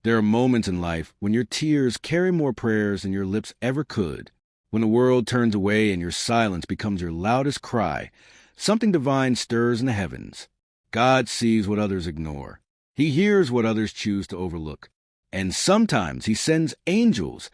There are moments in life when your tears carry more prayers than your lips ever could. When the world turns away and your silence becomes your loudest cry, something divine stirs in the heavens. God sees what others ignore. He hears what others choose to overlook. And sometimes he sends angels,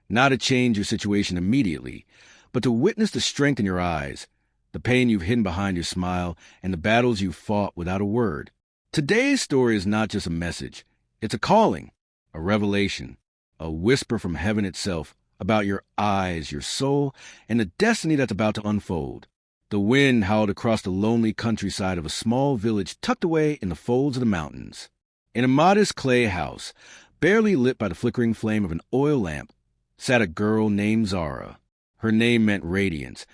not to change your situation immediately, but to witness the strength in your eyes, the pain you've hidden behind your smile, and the battles you've fought without a word. Today's story is not just a message. It's a calling, a revelation, a whisper from heaven itself about your eyes, your soul, and the destiny that's about to unfold. The wind howled across the lonely countryside of a small village tucked away in the folds of the mountains. In a modest clay house, barely lit by the flickering flame of an oil lamp, sat a girl named Zara. Her name meant radiance,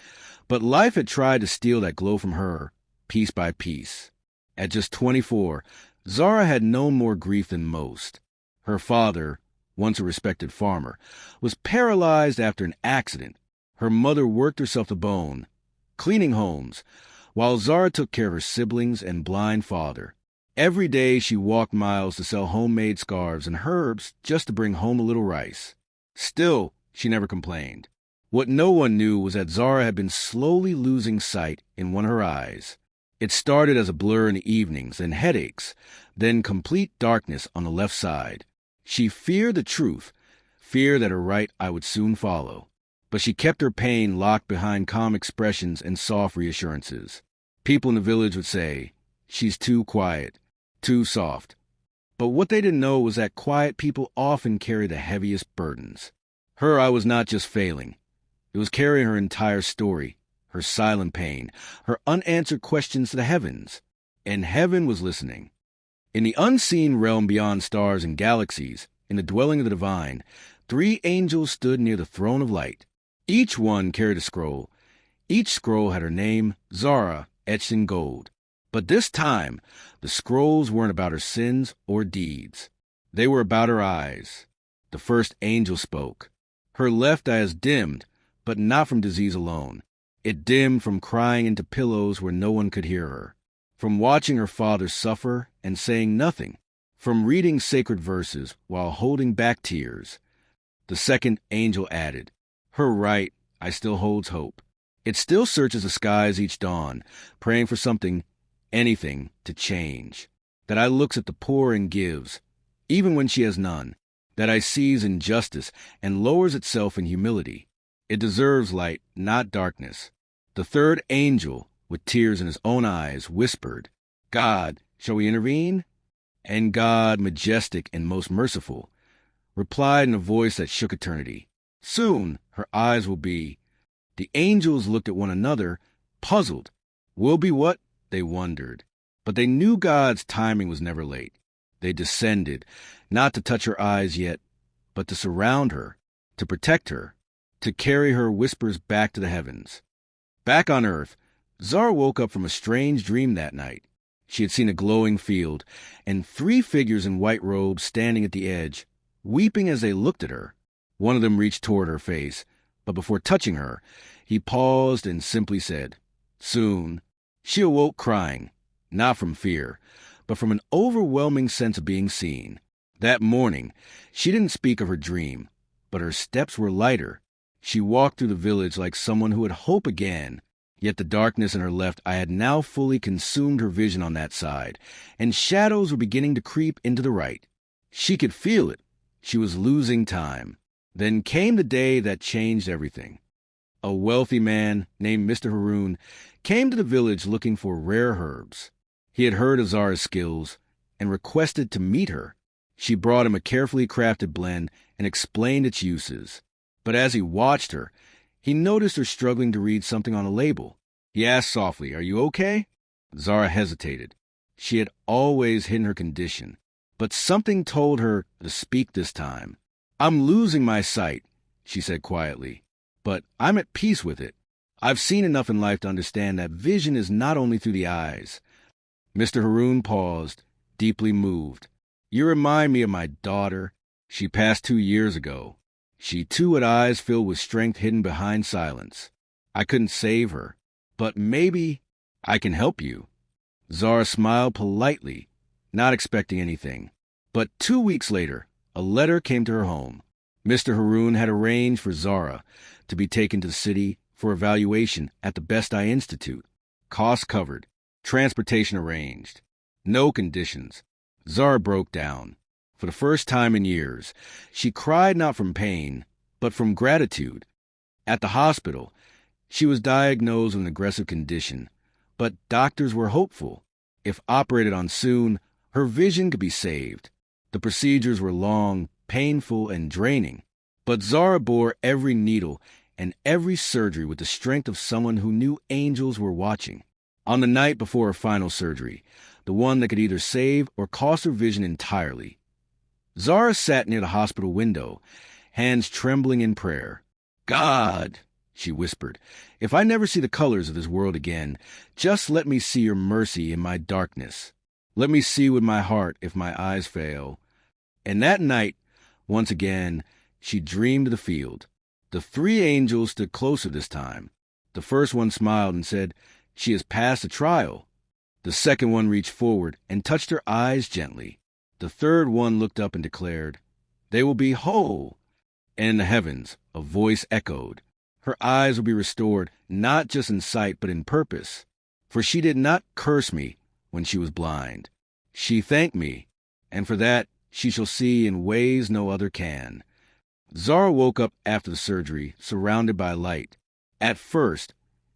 but life had tried to steal that glow from her, piece by piece. At just 24, Zara had known more grief than most. Her father, once a respected farmer, was paralyzed after an accident. Her mother worked herself to bone, cleaning homes, while Zara took care of her siblings and blind father. Every day she walked miles to sell homemade scarves and herbs just to bring home a little rice. Still, she never complained. What no one knew was that Zara had been slowly losing sight in one of her eyes. It started as a blur in the evenings and headaches, then complete darkness on the left side. She feared the truth, feared that her right eye would soon follow. But she kept her pain locked behind calm expressions and soft reassurances. People in the village would say, "She's too quiet, too soft." But what they didn't know was that quiet people often carry the heaviest burdens. Her eye was not just failing. It was carrying her entire story, her silent pain, her unanswered questions to the heavens. And heaven was listening. In the unseen realm beyond stars and galaxies, in the dwelling of the divine, 3 angels stood near the throne of light. Each one carried a scroll. Each scroll had her name, Zara, etched in gold. But this time, the scrolls weren't about her sins or deeds. They were about her eyes. The first angel spoke. Her left eye is dimmed, but not from disease alone. It dimmed from crying into pillows where no one could hear her, from watching her father suffer and saying nothing, from reading sacred verses while holding back tears. The second angel added, "Her right eye still holds hope. It still searches the skies each dawn, praying for something, anything, to change. That eye looks at the poor and gives, even when she has none. That eye sees injustice and lowers itself in humility. It deserves light, not darkness." The third angel, with tears in his own eyes, whispered, "God, shall we intervene?" And God, majestic and most merciful, replied in a voice that shook eternity, "Soon her eyes will be." The angels looked at one another, puzzled. Will be what? They wondered. But they knew God's timing was never late. They descended, not to touch her eyes yet, but to surround her, to protect her, to carry her whispers back to the heavens. Back on earth, Zara woke up from a strange dream that night. She had seen a glowing field, and 3 figures in white robes standing at the edge, weeping as they looked at her. One of them reached toward her face, but before touching her, he paused and simply said, "Soon." She awoke crying, not from fear, but from an overwhelming sense of being seen. That morning, she didn't speak of her dream, but her steps were lighter. She walked through the village like someone who had hope again, yet the darkness in her left eye had now fully consumed her vision on that side, and shadows were beginning to creep into the right. She could feel it. She was losing time. Then came the day that changed everything. A wealthy man named Mr. Haroon came to the village looking for rare herbs. He had heard of Zara's skills and requested to meet her. She brought him a carefully crafted blend and explained its uses. But as he watched her, he noticed her struggling to read something on a label. He asked softly, "Are you okay?" Zara hesitated. She had always hidden her condition, but something told her to speak this time. "I'm losing my sight," she said quietly, "but I'm at peace with it. I've seen enough in life to understand that vision is not only through the eyes." Mr. Haroon paused, deeply moved. "You remind me of my daughter. She passed 2 years ago. She too had eyes filled with strength hidden behind silence. I couldn't save her, but maybe I can help you." Zara smiled politely, not expecting anything. But 2 weeks later, A letter came to her home. Mr. Haroon had arranged for Zara to be taken to the city for evaluation at the Best Eye Institute. Costs covered. Transportation arranged. No conditions. Zara broke down. For the first time in years, she cried not from pain, but from gratitude. At the hospital, she was diagnosed with an aggressive condition, but doctors were hopeful. If operated on soon, her vision could be saved. The procedures were long, painful, and draining, but Zara bore every needle and every surgery with the strength of someone who knew angels were watching. On the night before her final surgery, the one that could either save or cost her vision entirely, Zara sat near the hospital window, hands trembling in prayer. "God," she whispered, "if I never see the colors of this world again, just let me see your mercy in my darkness. Let me see with my heart if my eyes fail." And that night, once again, she dreamed of the field. The three angels stood closer this time. The first one smiled and said, "She has passed the trial." The second one reached forward and touched her eyes gently. The third one looked up and declared, "They will be whole." And in the heavens, a voice echoed, "Her eyes will be restored, not just in sight, but in purpose. For she did not curse me when she was blind. She thanked me, and for that she shall see in ways no other can." Zara woke up after the surgery, surrounded by light. At first,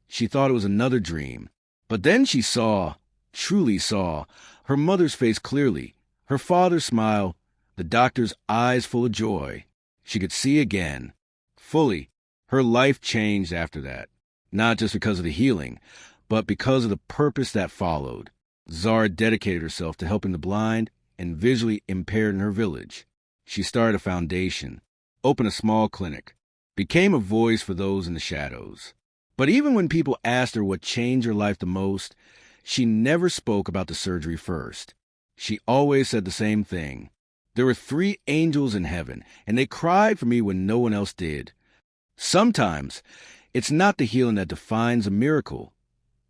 she thought it was another dream. But then she saw, truly saw, her mother's face clearly, her father's smile, the doctor's eyes full of joy. She could see again, fully. Her life changed after that, not just because of the healing, but because of the purpose that followed. Zara dedicated herself to helping the blind and visually impaired in her village. She started a foundation, opened a small clinic, became a voice for those in the shadows. But even when people asked her what changed her life the most, she never spoke about the surgery first. She always said the same thing. "There were three angels in heaven, and they cried for me when no one else did." Sometimes, it's not the healing that defines a miracle.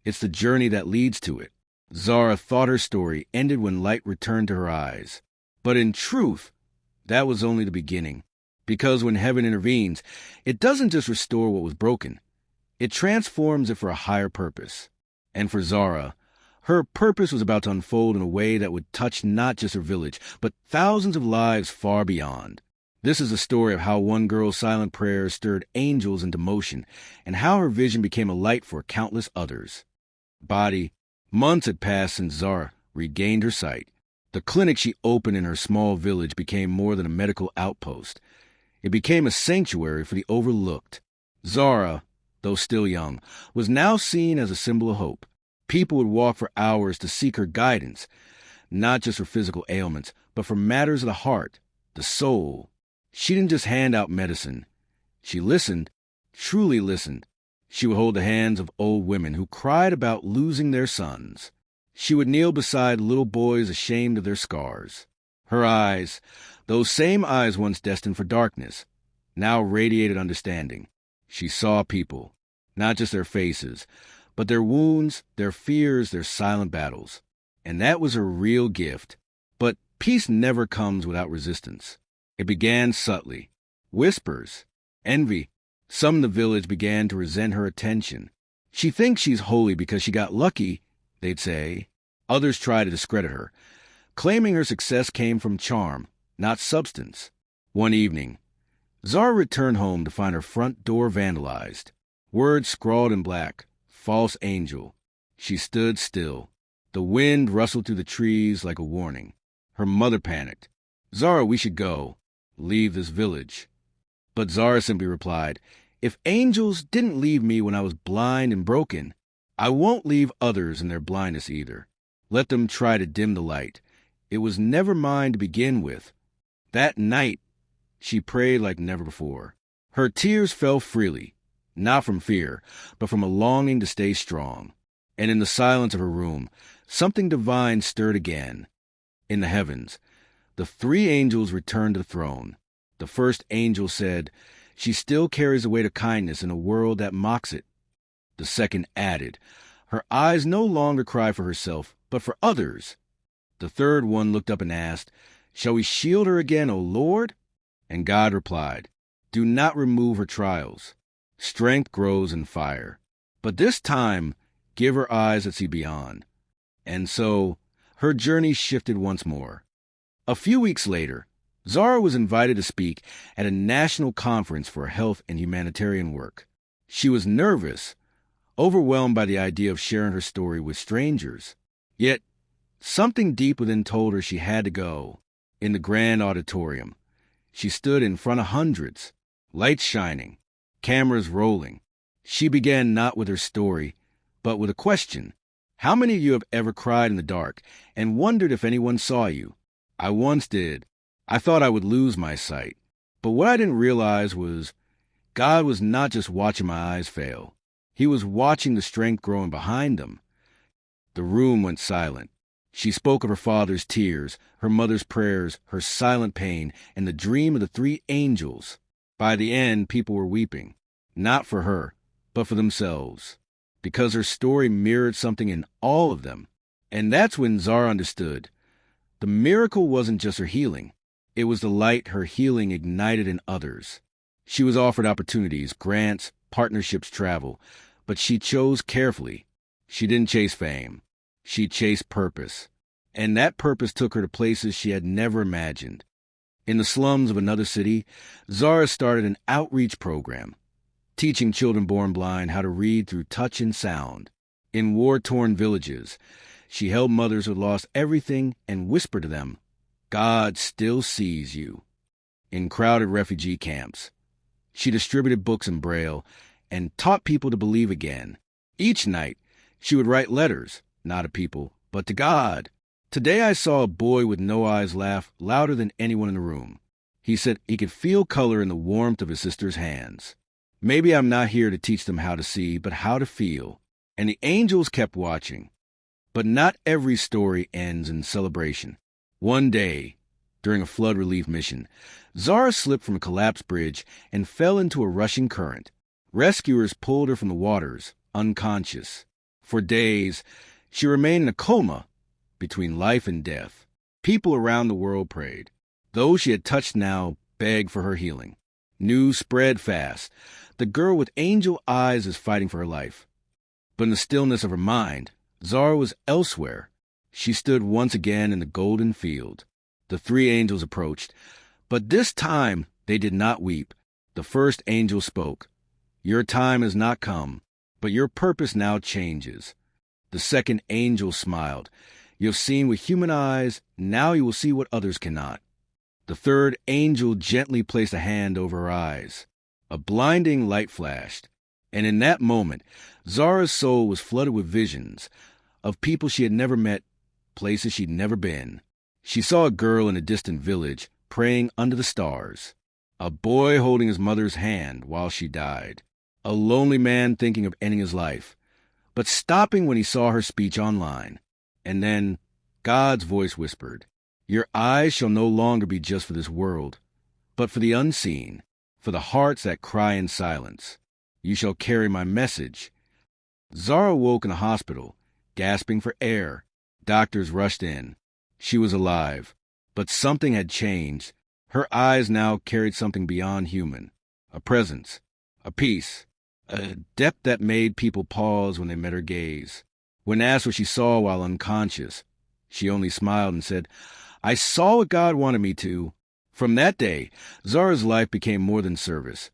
It's the journey that leads to it. Zara thought her story ended when light returned to her eyes. But in truth, that was only the beginning. Because when heaven intervenes, it doesn't just restore what was broken. It transforms it for a higher purpose. And for Zara, her purpose was about to unfold in a way that would touch not just her village, but thousands of lives far beyond. This is a story of how one girl's silent prayers stirred angels into motion, and how her vision became a light for countless others. Months had passed since Zara regained her sight. The clinic she opened in her small village became more than a medical outpost. It became a sanctuary for the overlooked. Zara, though still young, was now seen as a symbol of hope. People would walk for hours to seek her guidance, not just for physical ailments, but for matters of the heart, the soul. She didn't just hand out medicine. She listened, truly listened. She would hold the hands of old women who cried about losing their sons. She would kneel beside little boys ashamed of their scars. Her eyes, those same eyes once destined for darkness, now radiated understanding. She saw people, not just their faces, but their wounds, their fears, their silent battles. And that was her real gift. But peace never comes without resistance. It began subtly. Whispers, envy. Some in the village began to resent her attention. "She thinks she's holy because she got lucky," they'd say. Others tried to discredit her, claiming her success came from charm, not substance. One evening, Zara returned home to find her front door vandalized. Words scrawled in black, "False angel." She stood still. The wind rustled through the trees like a warning. Her mother panicked. "Zara, we should go. Leave this village." But Zara simply replied, "If angels didn't leave me when I was blind and broken, I won't leave others in their blindness either. Let them try to dim the light. It was never mine to begin with." That night, she prayed like never before. Her tears fell freely, not from fear, but from a longing to stay strong. And in the silence of her room, something divine stirred again. In the heavens, the three angels returned to the throne. The first angel said, "She still carries the weight of kindness in a world that mocks it." The second added, "Her eyes no longer cry for herself, but for others." The third one looked up and asked, Shall we shield her again, O Lord? And God replied, Do not remove her trials. Strength grows in fire. But this time, give her eyes that see beyond. And so, her journey shifted once more. A few weeks later, Zara was invited to speak at a national conference for health and humanitarian work. She was nervous, overwhelmed by the idea of sharing her story with strangers. Yet, something deep within told her she had to go. In the grand auditorium, she stood in front of hundreds, lights shining, cameras rolling. She began not with her story, but with a question. How many of you have ever cried in the dark and wondered if anyone saw you? I once did. I thought I would lose my sight. But what I didn't realize was God was not just watching my eyes fail. He was watching the strength growing behind them. The room went silent. She spoke of her father's tears, her mother's prayers, her silent pain, and the dream of the 3 angels. By the end, people were weeping, not for her, but for themselves, because her story mirrored something in all of them. And that's when Zara understood. The miracle wasn't just her healing. It was the light her healing ignited in others. She was offered opportunities, grants, partnerships, travel, but she chose carefully. She didn't chase fame. She chased purpose. And that purpose took her to places she had never imagined. In the slums of another city, Zara started an outreach program, teaching children born blind how to read through touch and sound. In war-torn villages, she held mothers who had lost everything and whispered to them, God still sees you. In crowded refugee camps, she distributed books in Braille and taught people to believe again. Each night, she would write letters, not to people, but to God. Today I saw a boy with no eyes laugh louder than anyone in the room. He said he could feel color in the warmth of his sister's hands. Maybe I'm not here to teach them how to see, but how to feel. And the angels kept watching. But not every story ends in celebration. One day, during a flood relief mission, Zara slipped from a collapsed bridge and fell into a rushing current. Rescuers pulled her from the waters, unconscious. For days, she remained in a coma between life and death. People around the world prayed. Those she had touched now begged for her healing. News spread fast. The girl with angel eyes is fighting for her life. But in the stillness of her mind, Zara was elsewhere. She stood once again in the golden field. The 3 angels approached, but this time they did not weep. The first angel spoke. Your time has not come, but your purpose now changes. The second angel smiled. You have seen with human eyes, now you will see what others cannot. The third angel gently placed a hand over her eyes. A blinding light flashed, and in that moment, Zara's soul was flooded with visions of people she had never met, places she'd never been. She saw a girl in a distant village praying under the stars, a boy holding his mother's hand while she died, a lonely man thinking of ending his life, but stopping when he saw her speech online. And then God's voice whispered, Your eyes shall no longer be just for this world, but for the unseen, for the hearts that cry in silence. You shall carry my message. Zara woke in a hospital, gasping for air. Doctors rushed in. She was alive, but something had changed. Her eyes now carried something beyond human, a presence, a peace, a depth that made people pause when they met her gaze. When asked what she saw while unconscious, she only smiled and said, I saw what God wanted me to. From that day, Zara's life became more than service.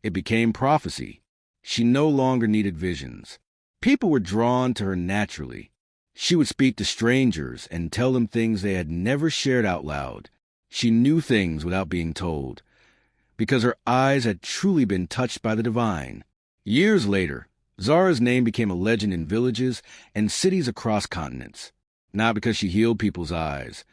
It became prophecy. She no longer needed visions. People were drawn to her naturally. She would speak to strangers and tell them things they had never shared out loud. She knew things without being told, because her eyes had truly been touched by the divine. Years later, Zara's name became a legend in villages and cities across continents, not because she healed people's eyes,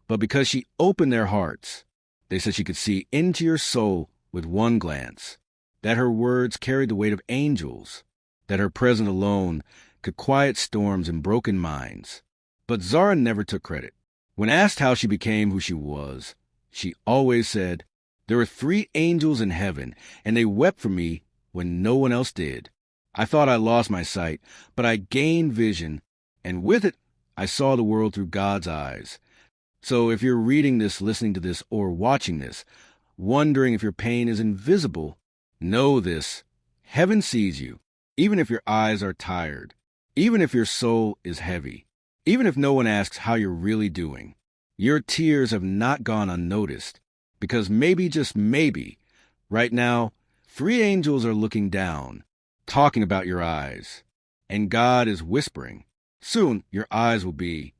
but because she opened their hearts. They said she could see into your soul with one glance, that her words carried the weight of angels, that her presence alone could quiet storms and broken minds. But Zara never took credit. When asked how she became who she was, she always said, There were 3 angels in heaven, and they wept for me when no one else did. I thought I lost my sight, but I gained vision, and with it, I saw the world through God's eyes. So if you're reading this, listening to this, or watching this, wondering if your pain is invisible, know this: heaven sees you, even if your eyes are tired, even if your soul is heavy, even if no one asks how you're really doing. Your tears have not gone unnoticed, because maybe, just maybe, right now, 3 angels are looking down, talking about your eyes. And God is whispering, soon your eyes will be